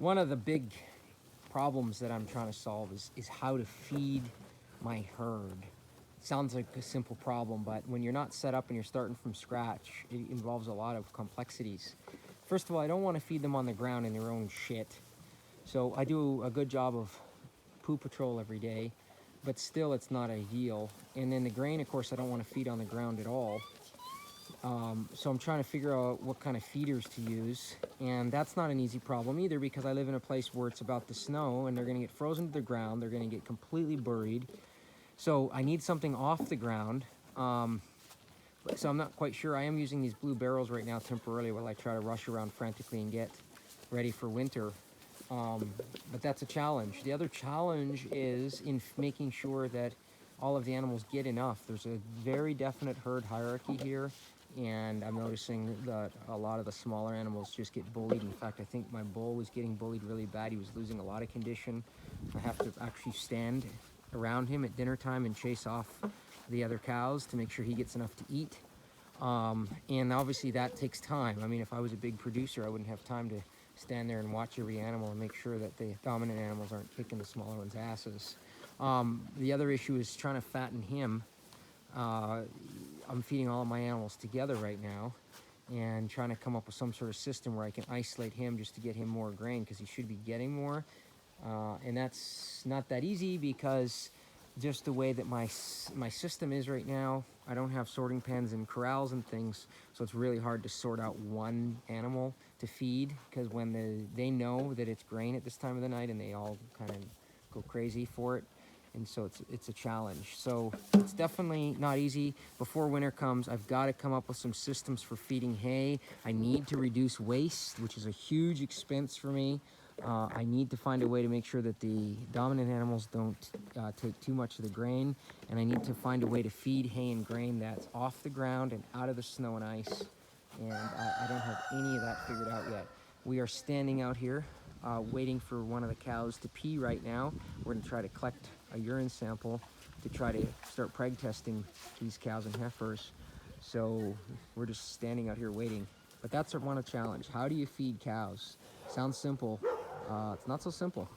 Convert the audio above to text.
One of the big problems that I'm trying to solve is how to feed my herd. Sounds like a simple problem, but when you're not set up and you're starting from scratch, it involves a lot of complexities. First of all, I don't want to feed them on the ground in their own shit. So I do a good job of poo patrol every day, but still it's not ideal. And then the grain, of course, I don't want to feed on the ground at all. So I'm trying to figure out what kind of feeders to use, and that's not an easy problem either, because I live in a place where it's about to snow and they're going to get frozen to the ground. They're going to get completely buried. So I need something off the ground. So I'm not quite sure. I am using these blue barrels right now temporarily while I try to rush around frantically and get ready for winter. But that's a challenge. The other challenge is in making sure that all of the animals get enough. There's a very definite herd hierarchy here, and I'm noticing that a lot of the smaller animals just get bullied. In fact, I think my bull was getting bullied really bad. He was losing a lot of condition. I have to actually stand around him at dinner time and chase off the other cows to make sure he gets enough to eat. And obviously that takes time. I mean, if I was a big producer, I wouldn't have time to stand there and watch every animal and make sure that the dominant animals aren't kicking the smaller ones' asses. The other issue is trying to fatten him. I'm feeding all of my animals together right now and trying to come up with some sort of system where I can isolate him just to get him more grain, because he should be getting more. And that's not that easy, because just the way that my system is right now, I don't have sorting pens and corrals and things, so it's really hard to sort out one animal to feed, because when they know that it's grain at this time of the night, and they all kind of go crazy for it, and so it's a challenge. So it's definitely not easy. Before winter comes, I've got to come up with some systems for feeding hay. I need to reduce waste, which is a huge expense for me. I need to find a way to make sure that the dominant animals don't take too much of the grain, and I need to find a way to feed hay and grain that's off the ground and out of the snow and ice, and I don't have any of that figured out yet. We are standing out here waiting for one of the cows to pee right now. We're going to try to collect a urine sample to try to start preg testing these cows and heifers. So we're just standing out here waiting. But that's one challenge. How do you feed cows? Sounds simple. It's not so simple.